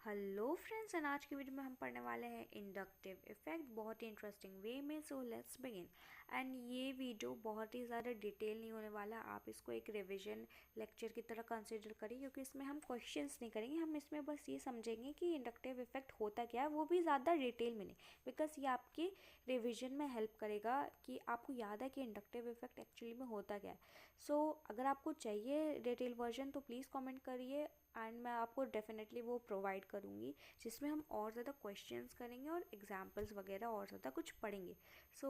Hello friends and आज की video में हम पढ़ने वाले हैं इंडक्टिव इफेक्ट बहुत ही इंटरेस्टिंग वे में। So let's begin. एंड ये वीडियो बहुत ही ज़्यादा डिटेल नहीं होने वाला, आप इसको एक रिवीजन लेक्चर की तरह कंसिडर करिए क्योंकि इसमें हम क्वेश्चंस नहीं करेंगे, हम इसमें बस ये समझेंगे कि इंडक्टिव इफेक्ट होता क्या है, वो भी ज़्यादा डिटेल में नहीं, बिकॉज ये आपके रिविजन में हेल्प करेगा कि आपको याद है कि इंडक्टिव इफेक्ट एक्चुअली में होता क्या है। सो अगर आपको चाहिए डिटेल वर्जन तो प्लीज़ कमेंट करिए एंड मैं आपको डेफिनेटली वो प्रोवाइड करूँगी, जिसमें हम और ज़्यादा क्वेश्चंस करेंगे और एग्जांपल्स वगैरह और ज़्यादा कुछ पढ़ेंगे। So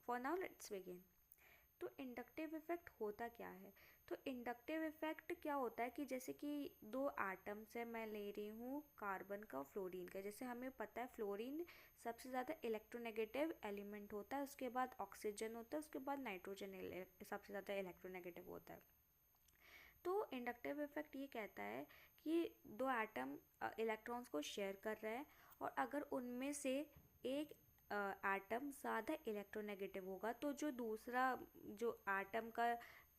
for now let's begin. तो इंडक्टिव इफेक्ट होता क्या है? तो इंडक्टिव इफेक्ट क्या होता है कि जैसे कि दो एटम्स है, मैं ले रही हूँ कार्बन का फ्लोरीन का। जैसे हमें पता है फ्लोरीन सबसे ज़्यादा इलेक्ट्रोनेगेटिव एलिमेंट होता है, उसके बाद ऑक्सीजन होता है, उसके बाद नाइट्रोजन सबसे ज़्यादा इलेक्ट्रोनेगेटिव होता है। तो इंडक्टिव इफेक्ट ये कहता है कि दो एटम इलेक्ट्रॉन्स को शेयर कर रहे हैं और अगर उनमें से एक एटम ज़्यादा इलेक्ट्रोनेगेटिव होगा तो जो दूसरा जो एटम का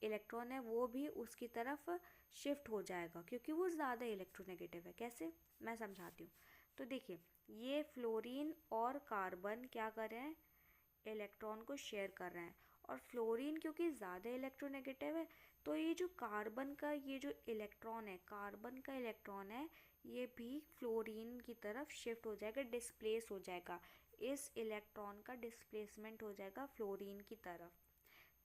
इलेक्ट्रॉन है वो भी उसकी तरफ शिफ्ट हो जाएगा क्योंकि वो ज़्यादा इलेक्ट्रोनेगेटिव है। कैसे, मैं समझाती हूँ। तो देखिए, ये फ्लोरीन और कार्बन क्या कर रहे हैं, इलेक्ट्रॉन को शेयर कर रहे हैं और फ्लोरीन क्योंकि ज़्यादा इलेक्ट्रोनेगेटिव है तो ये जो कार्बन का ये जो इलेक्ट्रॉन है, कार्बन का इलेक्ट्रॉन है, ये भी फ्लोरीन की तरफ शिफ्ट हो जाएगा, डिस्प्लेस हो जाएगा। इस इलेक्ट्रॉन का डिस्प्लेसमेंट हो जाएगा फ्लोरीन की तरफ।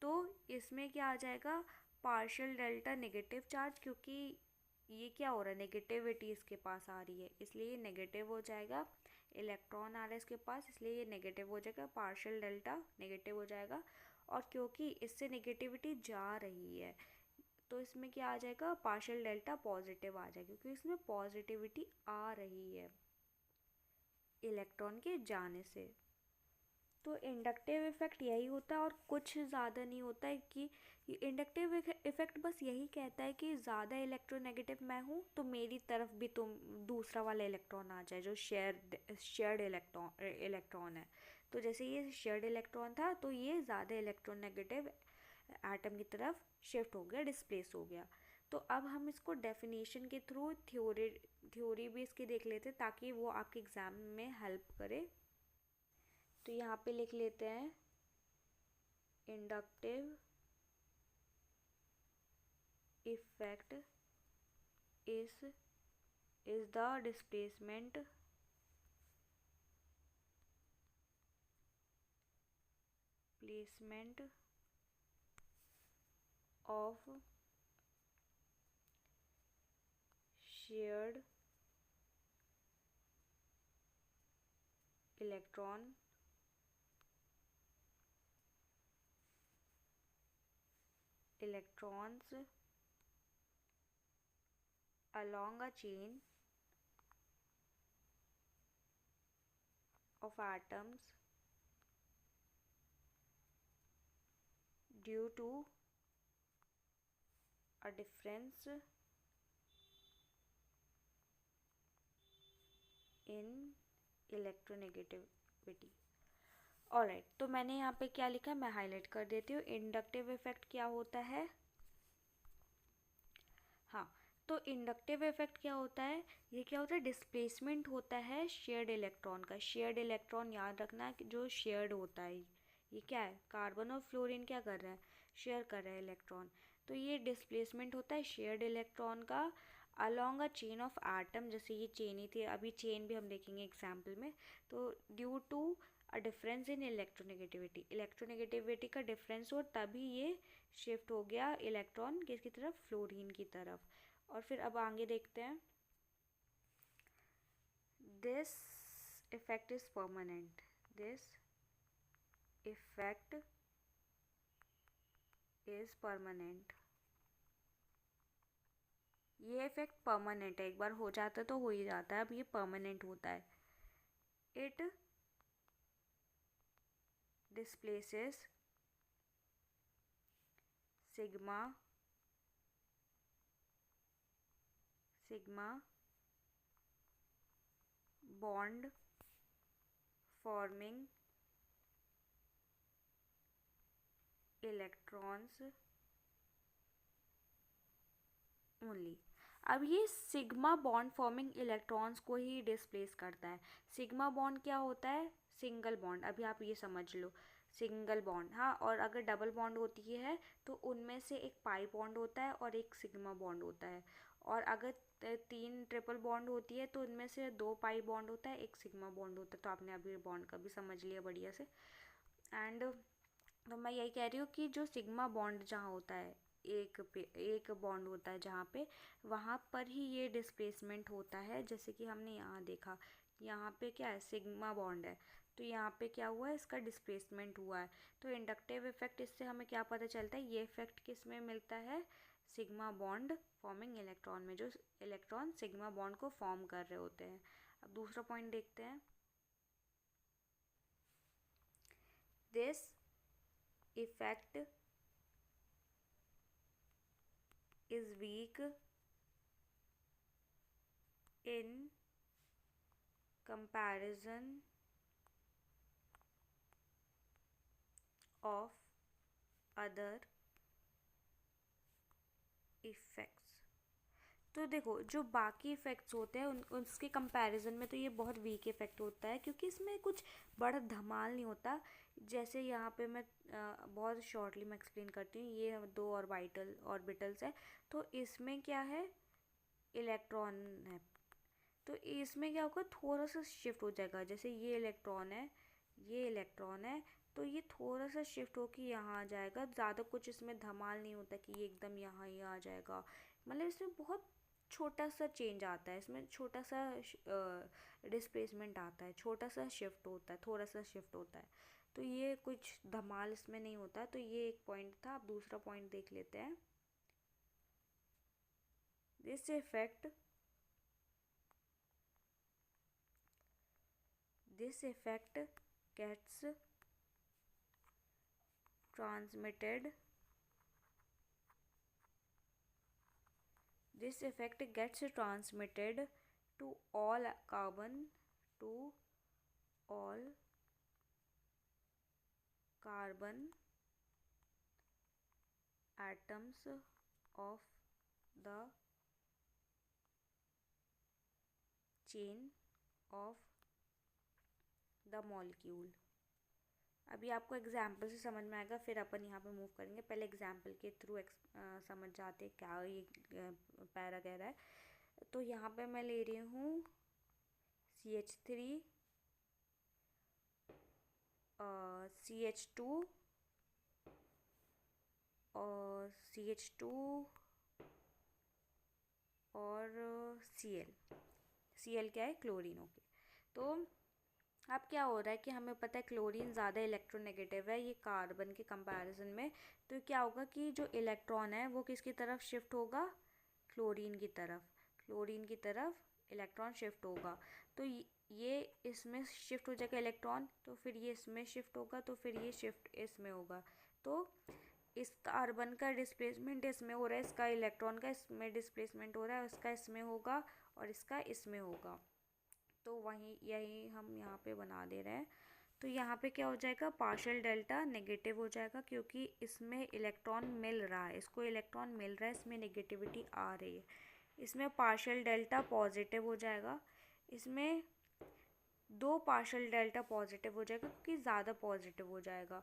तो इसमें क्या आ जाएगा, पार्शियल डेल्टा नेगेटिव चार्ज, क्योंकि ये क्या हो रहा है, नेगेटिविटी इसके पास आ रही है इसलिए ये नेगेटिव हो जाएगा। इलेक्ट्रॉन आ रहा है इसके पास इसलिए ये नेगेटिव हो जाएगा, पार्शियल डेल्टा नेगेटिव हो जाएगा। और क्योंकि इससे नेगेटिविटी जा रही है तो इसमें क्या आ जाएगा, पार्शियल डेल्टा पॉजिटिव आ जाएगा क्योंकि इसमें पॉजिटिविटी आ रही है इलेक्ट्रॉन के जाने से। तो इंडक्टिव इफेक्ट यही होता है और कुछ ज़्यादा नहीं होता है कि इंडक्टिव इफेक्ट बस यही कहता है कि ज़्यादा इलेक्ट्रोनेगेटिव मैं हूँ तो मेरी तरफ भी तुम दूसरा वाला इलेक्ट्रॉन आ जाए जो शेयर्ड इलेक्ट्रॉन है। तो जैसे ये शेयर्ड इलेक्ट्रॉन था तो ये ज़्यादा इलेक्ट्रोनेगेटिव एटम की तरफ शिफ्ट हो गया, डिस्प्लेस हो गया। तो अब हम इसको डेफिनेशन के थ्रू थ्योरी भी इसकी देख लेते ताकि वो आपके एग्ज़ाम में हेल्प करे। तो यहाँ पे लिख लेते हैं inductive effect is the placement of shared electrons along a chain of atoms due to a difference in electronegativity। Alright, तो मैंने यहाँ पे क्या लिखा मैं हाईलाइट कर देती हूँ। इंडक्टिव इफेक्ट क्या होता है, हाँ, तो इंडक्टिव इफेक्ट क्या होता है, ये क्या होता है, डिस्प्लेसमेंट होता है शेयर्ड इलेक्ट्रॉन का। शेयर्ड इलेक्ट्रॉन याद रखना कि जो शेयर्ड होता है, ये क्या है, कार्बन और फ्लोरीन क्या कर रहा है, शेयर कर रहा है इलेक्ट्रॉन। तो ये डिस्प्लेसमेंट होता है शेयर्ड इलेक्ट्रॉन का along a chain of atom. जैसे ये चेन ही थी, अभी चेन भी हम देखेंगे एग्जाम्पल में। तो due to a difference in electronegativity, electronegativity का डिफरेंस हो तभी ये शिफ्ट हो गया इलेक्ट्रॉन किसकी तरफ, फ्लोरीन की तरफ। और फिर अब आगे देखते हैं, this effect is permanent, this effect is permanent. ये इफेक्ट परमानेंट है, एक बार हो जाता है तो हो ही जाता है, अब ये परमानेंट होता है। It displaces sigma sigma bond forming electrons only. अब ये सिग्मा बॉन्ड फॉर्मिंग इलेक्ट्रॉन्स को ही डिस्प्लेस करता है। सिग्मा बॉन्ड क्या होता है? Single bond. अभी आप ये समझ लो, सिंगल बॉन्ड। हाँ, और अगर डबल बॉन्ड होती है तो उनमें से एक पाई बॉन्ड होता है और एक सिग्मा बॉन्ड होता है। और अगर 3 ट्रिपल बॉन्ड होती है तो उनमें से 2 पाई बॉन्ड होता है, एक सिग्मा बॉन्ड होता है। तो आपने अभी बॉन्ड का भी समझ लिया बढ़िया से। एंड तो मैं यही कह रही हूँ कि जो सिग्मा बॉन्ड जहाँ होता है, एक बॉन्ड होता है जहाँ पे, वहाँ पर ही ये डिस्प्लेसमेंट होता है। जैसे कि हमने यहाँ देखा, यहाँ पे क्या है? सिग्मा बॉन्ड है, तो यहाँ पे क्या हुआ है? इसका डिस्प्लेसमेंट हुआ है। तो इंडक्टिव इफेक्ट, इससे हमें क्या पता चलता है? ये इफेक्ट किस में मिलता है? सिग्मा बॉन्ड फॉर्मिंग इलेक्ट्रॉन में, जो इलेक्ट्रॉन सिग्मा बॉन्ड को फॉर्म कर रहे होते हैं। अब दूसरा पॉइंट देखते हैं। This effect is weak in comparison of other effects। तो देखो, जो बाकी इफ़ेक्ट्स होते हैं उसके कंपैरिजन में तो ये बहुत वीक इफ़ेक्ट होता है, क्योंकि इसमें कुछ बड़ा धमाल नहीं होता। जैसे यहाँ पे मैं बहुत शॉर्टली मैं एक्सप्लेन करती हूँ। ये 2 ऑर्बिटल्स है, तो इसमें क्या है? इलेक्ट्रॉन है। तो इसमें क्या होगा? थोड़ा सा शिफ्ट हो जाएगा। जैसे ये इलेक्ट्रॉन है, ये इलेक्ट्रॉन है, तो ये थोड़ा सा शिफ्ट होके यहाँ आ जाएगा। ज़्यादा कुछ इसमें धमाल नहीं होता कि ये एकदम यहाँ ही आ जाएगा। मतलब इसमें बहुत छोटा सा चेंज आता है, इसमें छोटा सा डिस्प्लेसमेंट आता है, छोटा सा शिफ्ट होता है, थोड़ा सा शिफ्ट होता है। तो ये कुछ धमाल इसमें नहीं होता। तो ये एक पॉइंट था। अब दूसरा पॉइंट देख लेते हैं। This effect gets transmitted to all carbon atoms of the chain of the molecule। अभी आपको एग्जाम्पल से समझ में आएगा, फिर अपन यहाँ पे मूव करेंगे। पहले एग्जाम्पल के थ्रू समझ जाते हैं क्या ये पैरा कह रहा है। तो यहाँ पे मैं ले रही हूँ CH3 CH2 और CH2 और Cl क्या है? क्लोरीन। ओके, तो अब क्या हो रहा है कि हमें पता है क्लोरीन ज़्यादा इलेक्ट्रोनेगेटिव है ये कार्बन के कंपैरिजन में। तो क्या होगा कि जो इलेक्ट्रॉन है वो किसकी तरफ शिफ्ट होगा? क्लोरीन की तरफ इलेक्ट्रॉन शिफ्ट होगा। तो ये इसमें शिफ्ट हो जाएगा इलेक्ट्रॉन, तो फिर ये इसमें शिफ्ट होगा, तो फिर ये शिफ्ट इसमें होगा। तो इस कार्बन का डिस्प्लेसमेंट इसमें हो रहा है, इसका इलेक्ट्रॉन का इसमें डिस्प्लेसमेंट हो रहा है, उसका इसमें होगा और इसका इसमें होगा। तो वहीं यही हम यहाँ पे बना दे रहे हैं। तो यहाँ पे क्या हो जाएगा? पार्शियल डेल्टा नेगेटिव हो जाएगा, क्योंकि इसमें इलेक्ट्रॉन मिल रहा है, इसको इलेक्ट्रॉन मिल रहा है, इसमें नेगेटिविटी आ रही है। इसमें पार्शियल डेल्टा पॉजिटिव हो जाएगा, इसमें 2 पार्शियल डेल्टा पॉजिटिव हो जाएगा, क्योंकि ज़्यादा पॉजिटिव हो जाएगा।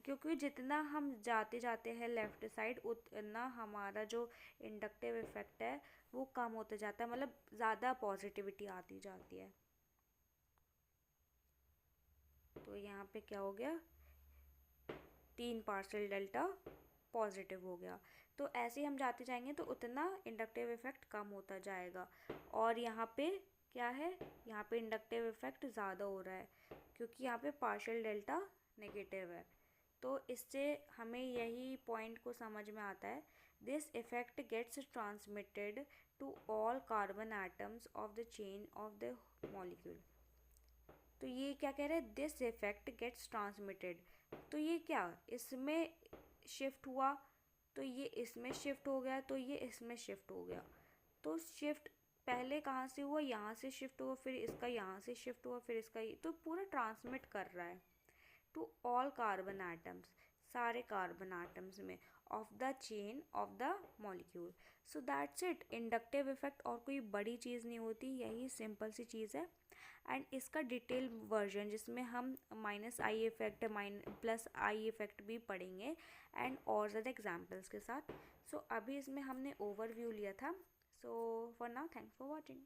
क्योंकि जितना हम जाते जाते हैं लेफ़्ट साइड, उतना हमारा जो इंडक्टिव इफ़ेक्ट है वो कम होता जाता है, मतलब ज़्यादा पॉजिटिविटी आती जाती है। तो यहाँ पे क्या हो गया? 3 पार्शियल डेल्टा पॉजिटिव हो गया। तो ऐसे ही हम जाते जाएंगे तो उतना इंडक्टिव इफ़ेक्ट कम होता जाएगा। और यहाँ पे क्या है? यहाँ पे इंडक्टिव इफ़ेक्ट ज़्यादा हो रहा है, क्योंकि यहाँ पे पार्शियल डेल्टा नेगेटिव है। तो इससे हमें यही पॉइंट को समझ में आता है। This effect gets transmitted to all carbon atoms of the chain of the molecule. तो ये क्या कह रहे हैं? This effect gets transmitted. तो ये क्या? इसमें शिफ्ट हुआ, तो ये इसमें शिफ्ट हो गया, तो ये इसमें शिफ्ट हो गया। तो शिफ्ट पहले कहाँ से हुआ? यहाँ से शिफ्ट हुआ, फिर इसका यहाँ से शिफ्ट हुआ, फिर इसका तो पूरा ट्रांसमिट कर रहा है टू ऑल कार्बन एटम्स, सारे कार्बन एटम्स में। Of the chain of the molecule. So that's it, inductive effect और कोई बड़ी चीज़ नहीं होती, यही सिंपल सी चीज़ है। एंड इसका डिटेल वर्जन जिसमें हम minus I effect plus I effect भी पढ़ेंगे एंड और ज़्यादा एग्जाम्पल्स के साथ। सो अभी इसमें हमने ओवरव्यू लिया था। So for now thanks for watching.